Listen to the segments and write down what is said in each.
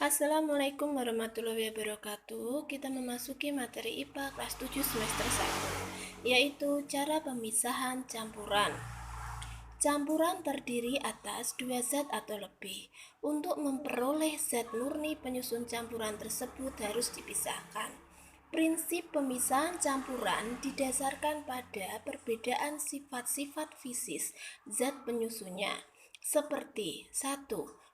Assalamualaikum warahmatullahi wabarakatuh. Kita memasuki materi IPA kelas 7 semester 1, yaitu cara pemisahan campuran. Campuran terdiri atas dua zat atau lebih. Untuk memperoleh zat murni, penyusun campuran tersebut harus dipisahkan. Prinsip pemisahan campuran didasarkan pada perbedaan sifat-sifat fisis zat penyusunnya, seperti 1.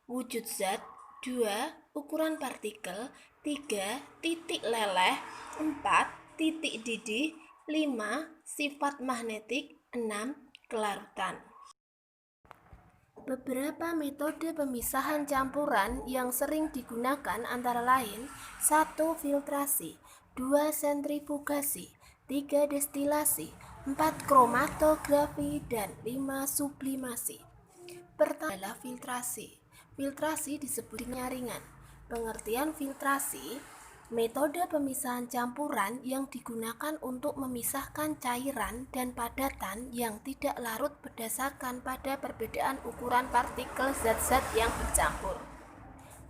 Wujud zat, 2. Ukuran partikel, 3. Titik leleh, 4. Titik didih, 5. Sifat magnetik, 6. Kelarutan. Beberapa metode pemisahan campuran yang sering digunakan antara lain 1. Filtrasi, 2. Sentrifugasi, 3. Destilasi, 4. Kromatografi, dan 5. Sublimasi. Pertama adalah filtrasi. Filtrasi disebut penyaringan. Pengertian filtrasi, metode pemisahan campuran yang digunakan untuk memisahkan cairan dan padatan yang tidak larut berdasarkan pada perbedaan ukuran partikel zat-zat yang bercampur.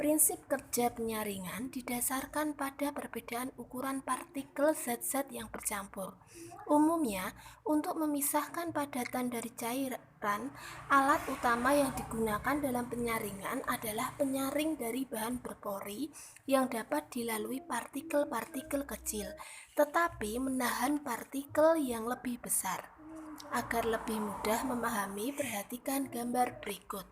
Prinsip kerja penyaringan didasarkan pada perbedaan ukuran partikel zat-zat yang bercampur. Umumnya, untuk memisahkan padatan dari cairan, alat utama yang digunakan dalam penyaringan adalah penyaring dari bahan berpori yang dapat dilalui partikel-partikel kecil, tetapi menahan partikel yang lebih besar. Agar lebih mudah memahami, perhatikan gambar berikut.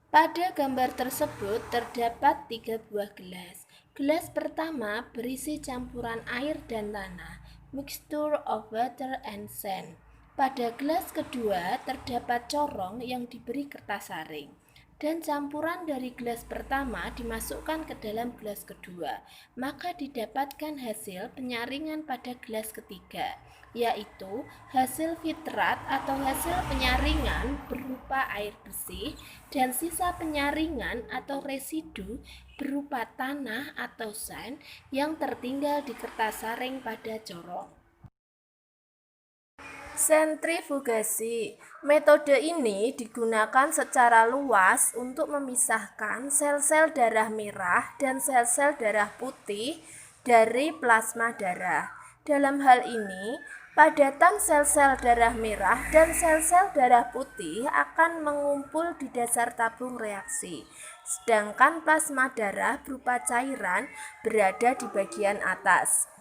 Pada gambar tersebut terdapat 3 buah gelas. Gelas pertama berisi campuran air dan tanah, mixture of water and sand. Pada gelas kedua terdapat corong yang diberi kertas saring. Dan campuran dari gelas pertama dimasukkan ke dalam gelas kedua, maka didapatkan hasil penyaringan pada gelas ketiga, yaitu hasil filtrat atau hasil penyaringan berupa air bersih dan sisa penyaringan atau residu berupa tanah atau sand yang tertinggal di kertas saring pada corong. Sentrifugasi. Metode ini digunakan secara luas untuk memisahkan sel-sel darah merah dan sel-sel darah putih dari plasma darah. Dalam hal ini, padatan sel-sel darah merah dan sel-sel darah putih akan mengumpul di dasar tabung reaksi, sedangkan plasma darah berupa cairan berada di bagian atas.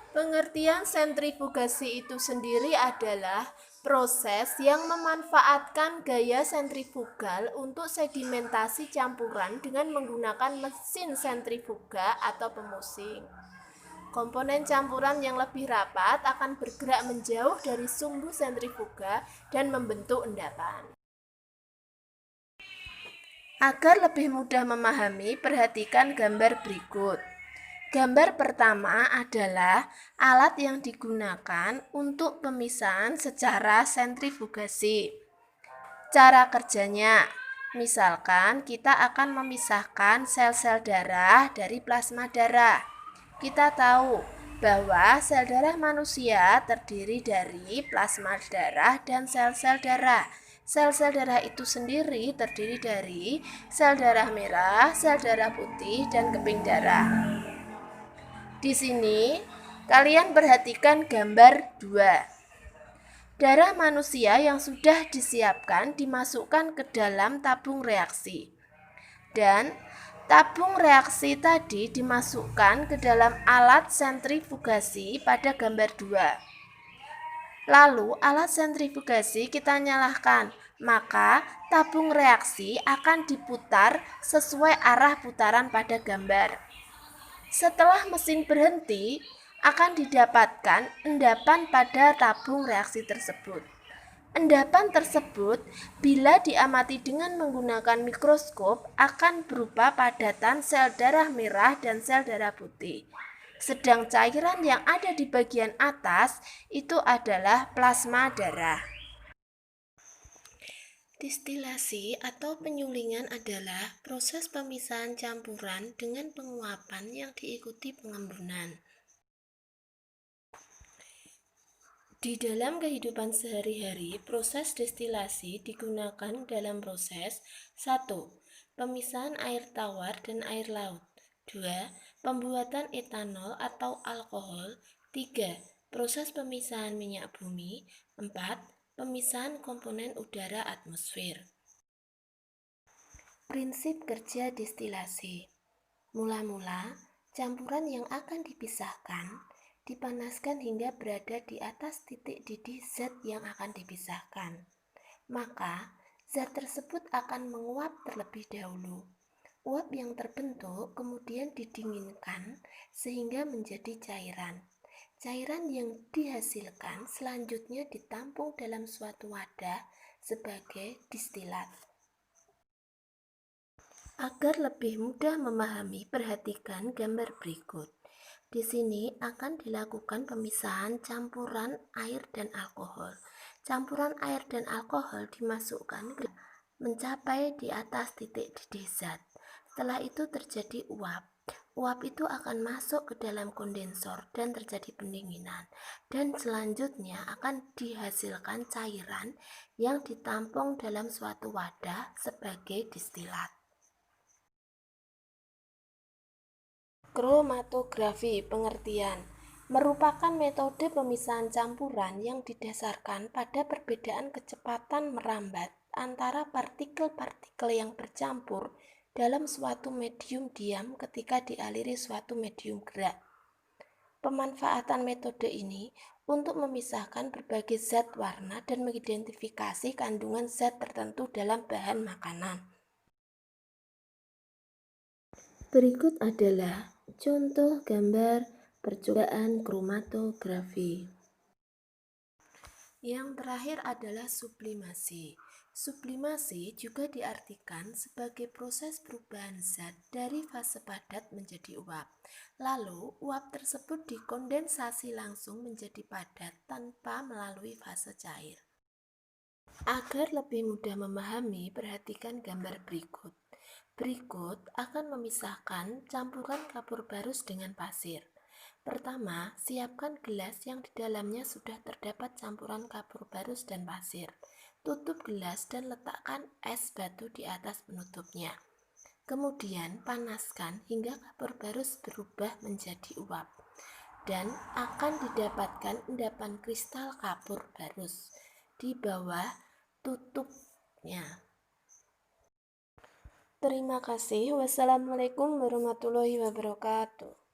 Pengertian sentrifugasi itu sendiri adalah proses yang memanfaatkan gaya sentrifugal untuk sedimentasi campuran dengan menggunakan mesin sentrifuga atau pemusing. Komponen campuran yang lebih rapat akan bergerak menjauh dari sumbu sentrifuga dan membentuk endapan. Agar lebih mudah memahami, perhatikan gambar berikut. Gambar pertama adalah alat yang digunakan untuk pemisahan secara sentrifugasi. Cara kerjanya, misalkan kita akan memisahkan sel-sel darah dari plasma darah. Kita tahu bahwa sel darah manusia terdiri dari plasma darah dan sel-sel darah. Sel-sel darah itu sendiri terdiri dari sel darah merah, sel darah putih, dan keping darah. Di sini, kalian perhatikan gambar 2. Darah manusia yang sudah disiapkan dimasukkan ke dalam tabung reaksi. Dan tabung reaksi tadi dimasukkan ke dalam alat sentrifugasi pada gambar 2. Lalu alat sentrifugasi kita nyalakan, maka tabung reaksi akan diputar sesuai arah putaran pada gambar. Setelah mesin berhenti, akan didapatkan endapan pada tabung reaksi tersebut. Endapan tersebut, bila diamati dengan menggunakan mikroskop, akan berupa padatan sel darah merah dan sel darah putih. Sedang cairan yang ada di bagian atas itu adalah plasma darah. Distilasi atau penyulingan adalah proses pemisahan campuran dengan penguapan yang diikuti pengembunan. Di dalam kehidupan sehari-hari, proses destilasi digunakan dalam proses 1. Pemisahan air tawar dan air laut. 2. Pembuatan etanol atau alkohol. 3. Proses pemisahan minyak bumi. 4. Pemisahan komponen udara atmosfer. Prinsip kerja destilasi. Mula-mula, campuran yang akan dipisahkan dipanaskan hingga berada di atas titik didih zat yang akan dipisahkan. Maka, zat tersebut akan menguap terlebih dahulu. Uap yang terbentuk kemudian didinginkan sehingga menjadi cairan. Cairan yang dihasilkan selanjutnya ditampung dalam suatu wadah sebagai distilat. Agar lebih mudah memahami, perhatikan gambar berikut. Di sini akan dilakukan pemisahan campuran air dan alkohol. Campuran air dan alkohol dimasukkan mencapai di atas titik didih zat. Setelah itu terjadi uap. Uap itu akan masuk ke dalam kondensor dan terjadi pendinginan. Dan selanjutnya akan dihasilkan cairan yang ditampung dalam suatu wadah sebagai distilat. Kromatografi pengertian merupakan metode pemisahan campuran yang didasarkan pada perbedaan kecepatan merambat antara partikel-partikel yang bercampur dalam suatu medium diam ketika dialiri suatu medium gerak. Pemanfaatan metode ini untuk memisahkan berbagai zat warna dan mengidentifikasi kandungan zat tertentu dalam bahan makanan. Berikut adalah contoh gambar percobaan kromatografi. Yang terakhir adalah sublimasi. Sublimasi juga diartikan sebagai proses perubahan zat dari fase padat menjadi uap. Lalu, uap tersebut dikondensasi langsung menjadi padat tanpa melalui fase cair. Agar lebih mudah memahami, perhatikan gambar berikut. Berikut akan memisahkan campuran kapur barus dengan pasir. Pertama, siapkan gelas yang di dalamnya sudah terdapat campuran kapur barus dan pasir. Tutup gelas dan letakkan es batu di atas penutupnya. Kemudian panaskan hingga kapur barus berubah menjadi uap. Dan akan didapatkan endapan kristal kapur barus di bawah tutupnya. Terima kasih. Wassalamualaikum warahmatullahi wabarakatuh.